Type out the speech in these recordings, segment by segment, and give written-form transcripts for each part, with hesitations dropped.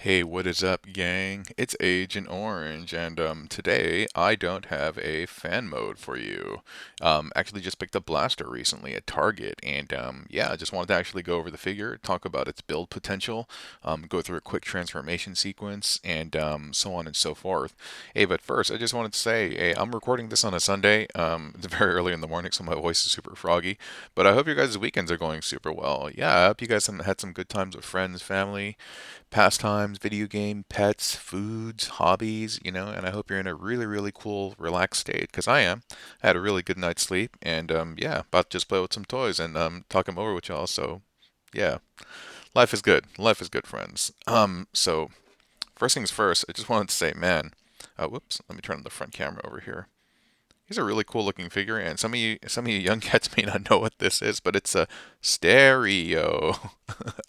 Hey, what is up, gang? It's Agent Orange, and today I don't have a fan mode for you. Actually, just picked up Blaster recently at Target, and yeah, I just wanted to actually go over the figure, talk about its build potential, go through a quick transformation sequence, and so on and so forth. Hey, but first, I just wanted to say, hey, I'm recording this on a Sunday. It's very early in the morning, so my voice is super froggy, but I hope your guys' weekends are going super well. Yeah, I hope you guys have had some good times with friends, family, pastimes, video game, pets, foods, hobbies, and I hope you're in a really, really cool, relaxed state, because I am. I had a really good night's sleep, and yeah, about to just play with some toys and talk them over with y'all. So, yeah, life is good. Life is good, friends. So first things first, I just wanted to say, man, whoops, let me turn on the front camera over here. He's a really cool looking figure, and some of you young cats may not know what this is, but it's a stereo,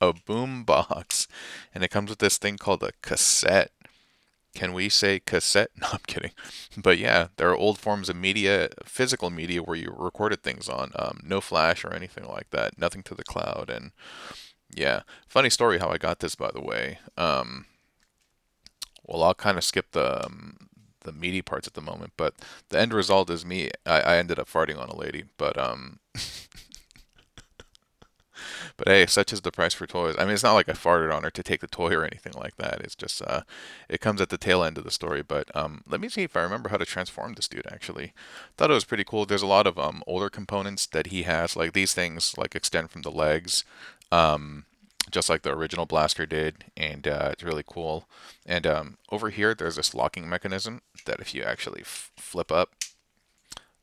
a boom box, and it comes with this thing called a cassette. Can we say cassette? No, I'm kidding. But yeah, there are old forms of media, physical media, where you recorded things on. No flash or anything like that. Nothing to the cloud. And yeah, funny story how I got this, by the way. Well, I'll kind of skip the meaty parts at the moment, but the end result is me. I ended up farting on a lady, but hey, such is the price for toys. I mean, it's not like I farted on her to take the toy or anything like that. It's just it comes at the tail end of the story. But let me see if I remember how to transform this dude. Actually, thought it was pretty cool. There's a lot of older components that he has, like these things, like extend from the legs. Um, just like the original blaster did, and it's really cool. And over here, there's this locking mechanism that if you actually flip up,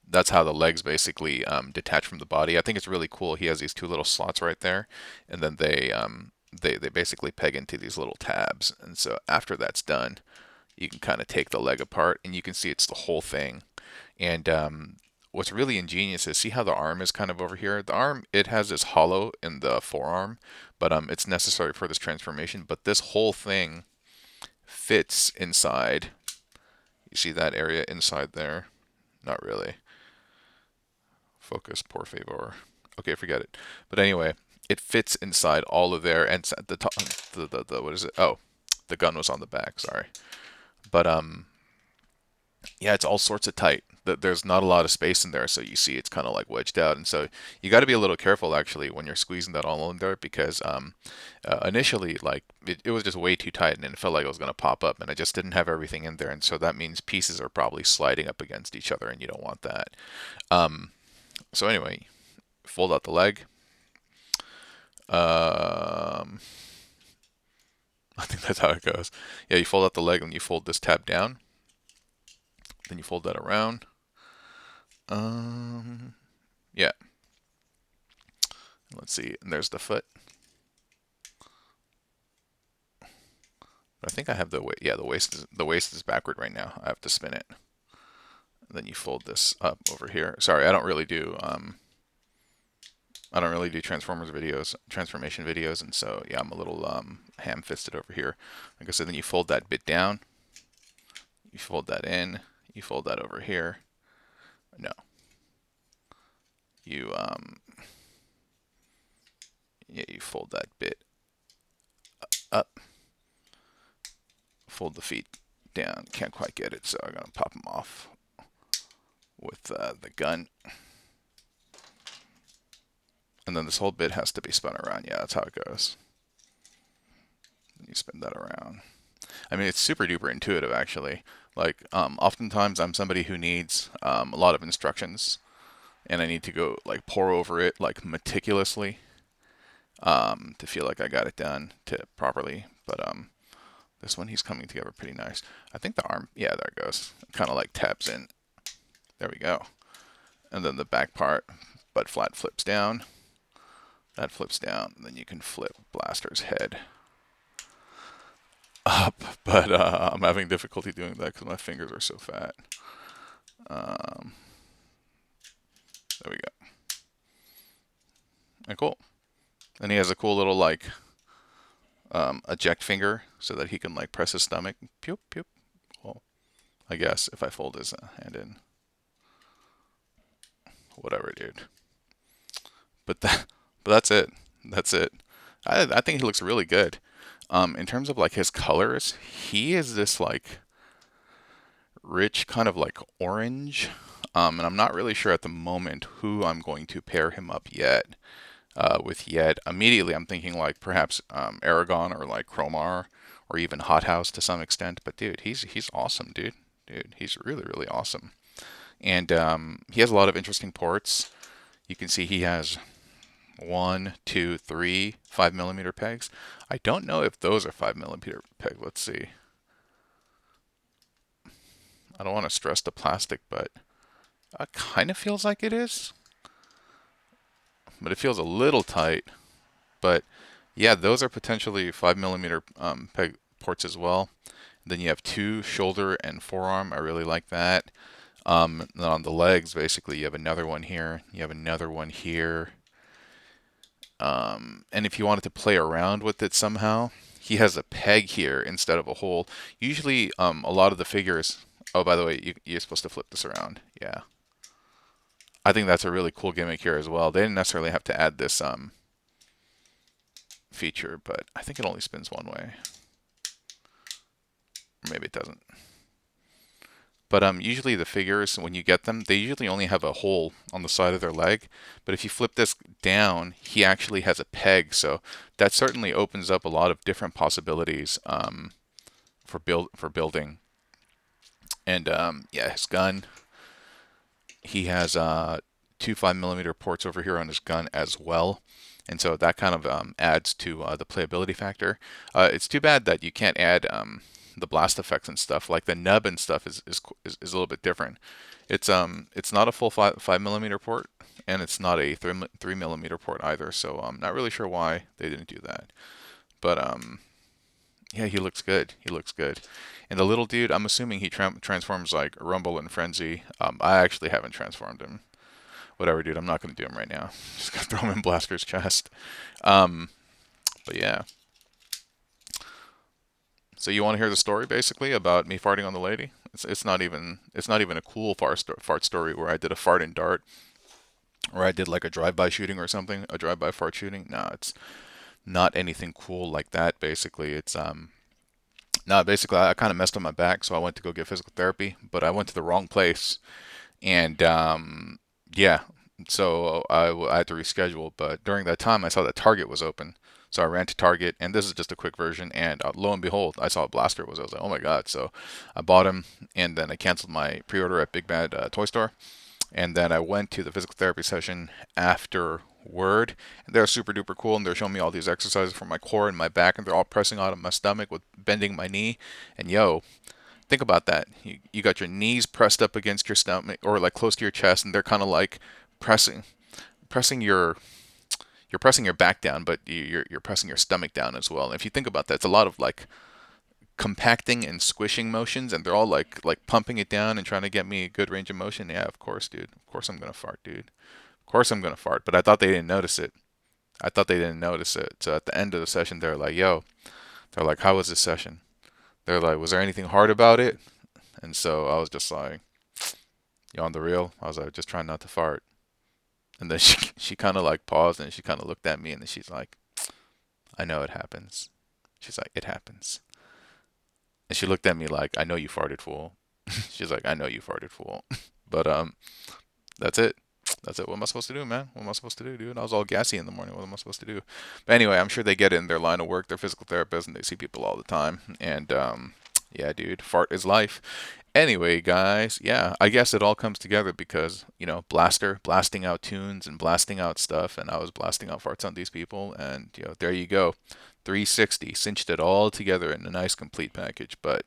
that's how the legs basically detach from the body. I think it's really cool. He has these two little slots right there, and then they basically peg into these little tabs. And so after that's done, you can kind of take the leg apart, and you can see it's the whole thing. And what's really ingenious is see how the arm is kind of over here. The arm, it has this hollow in the forearm, but it's necessary for this transformation. But this whole thing fits inside. You see that area inside there? Not really. Focus, por favor. Okay, forget it. But anyway, it fits inside all of there, and the top, the what is it? Oh, the gun was on the back. Sorry, but yeah, it's all sorts of tight. There's not a lot of space in there, so you see it's kind of like wedged out, and so you got to be a little careful actually when you're squeezing that all in there because initially like it was just way too tight and it felt like it was gonna pop up, and I just didn't have everything in there, and so that means pieces are probably sliding up against each other, and you don't want that. Um, so anyway, fold out the leg. Um, I think that's how it goes. Yeah, you fold out the leg and you fold this tab down. Then you fold that around. Yeah. Let's see. And there's the foot. But I think I have the weight. Yeah, the waist is backward right now. I have to spin it. And then you fold this up over here. Sorry, I don't really do transformation videos, and so yeah, I'm a little ham-fisted over here. Like I said, then you fold that bit down. You fold that in. You fold that over here. No, you yeah, you fold that bit up, fold the feet down. Can't quite get it, so I'm gonna pop them off with the gun. And then this whole bit has to be spun around. Yeah, that's how it goes. You spin that around. I mean, it's super duper intuitive actually. Like, oftentimes I'm somebody who needs a lot of instructions, and I need to go like pour over it like meticulously to feel like I got it done to properly. But this one he's coming together pretty nice. I think the arm, yeah, there it goes. Kind of like taps in. There we go. And then the back part, butt flat flips down. That flips down. And then you can flip Blaster's head up. But I'm having difficulty doing that because my fingers are so fat. Um, there we go. And cool. And he has a cool little like eject finger so that he can like press his stomach. Pew pew. Well, I guess if I fold his hand in, whatever, dude. But that, but that's it. That's it. I think he looks really good. In terms of like his colors, he is this like rich kind of like orange. And I'm not really sure at the moment who I'm going to pair him up with yet. Immediately, I'm thinking like perhaps Aragon or like Chromar or even Hothouse to some extent. But dude, he's awesome, dude. Dude, he's really really awesome. And he has a lot of interesting ports. You can see he has one, two, three 5 millimeter pegs. I don't know if those are 5 millimeter peg. Let's see. I don't want to stress the plastic, but it kind of feels like it is. But it feels a little tight. But yeah, those are potentially 5 millimeter peg ports as well. Then you have two shoulder and forearm. I really like that. Then on the legs, basically, you have another one here. You have another one here. And if you wanted to play around with it somehow, he has a peg here instead of a hole. Usually, a lot of the figures. Oh, by the way, you're supposed to flip this around. Yeah, I think that's a really cool gimmick here as well. They didn't necessarily have to add this feature, but I think it only spins one way. Or maybe it doesn't. But usually the figures, when you get them, they usually only have a hole on the side of their leg. But if you flip this down, he actually has a peg. So that certainly opens up a lot of different possibilities for building. And yeah, his gun, he has two 5 millimeter ports over here on his gun as well. And so that kind of adds to the playability factor. It's too bad that you can't add the blast effects and stuff. Like the nub and stuff is a little bit different. It's not a full 5 millimeter port, and it's not a 3 millimeter port either. So I'm not really sure why they didn't do that. But yeah, he looks good. He looks good. And the little dude, I'm assuming he transforms like Rumble and Frenzy. I actually haven't transformed him. Whatever, dude. I'm not going to do him right now. Just going to throw him in Blasker's chest. Um, but yeah. So you want to hear the story basically about me farting on the lady? It's not even a cool fart story where I did a fart and dart or I did like a drive-by shooting or something, a drive-by fart shooting. No, it's not anything cool like that. Basically, it's no, basically I kind of messed up my back, so I went to go get physical therapy, but I went to the wrong place, and yeah, so I had to reschedule. But during that time, I saw that Target was open, so I ran to Target, and this is just a quick version. And lo and behold, I saw a blaster was. I was like, oh my god! So I bought him, and then I canceled my pre-order at Big Bad Toy Store, and then I went to the physical therapy session afterward. And they're super duper cool, and they're showing me all these exercises for my core and my back, and they're all pressing out of my stomach with bending my knee. And yo, think about that. You got your knees pressed up against your stomach or like close to your chest, and they're kind of like pressing pressing your you're pressing your back down, but you're pressing your stomach down as well. And if you think about that, it's a lot of like compacting and squishing motions, and they're all like pumping it down and trying to get me a good range of motion. Yeah, of course, dude. Of course I'm gonna fart, dude. Of course I'm gonna fart. But I thought they didn't notice it. I thought they didn't notice it. So at the end of the session, they're like, "Yo," they're like, "How was this session?" They're like, "Was there anything hard about it?" And so I was just like, "You on the real?" I was like, "Just trying not to fart." And then she kind of like paused and she kind of looked at me and then she's like, "I know it happens." She's like, "It happens." And she looked at me like, "I know you farted, fool." She's like, "I know you farted, fool." But that's it. That's it. What am I supposed to do, man? What am I supposed to do, dude? I was all gassy in the morning. What am I supposed to do? But anyway, I'm sure they get it in their line of work. They're physical therapists and they see people all the time. And yeah, dude, fart is life. Anyway, guys, yeah, I guess it all comes together because, Blaster blasting out tunes and blasting out stuff, and I was blasting out farts on these people, and, there you go. 360, cinched it all together in a nice complete package. But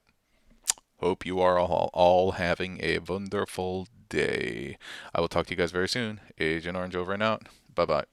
hope you are all having a wonderful day. I will talk to you guys very soon. Agent Orange over and out. Bye bye.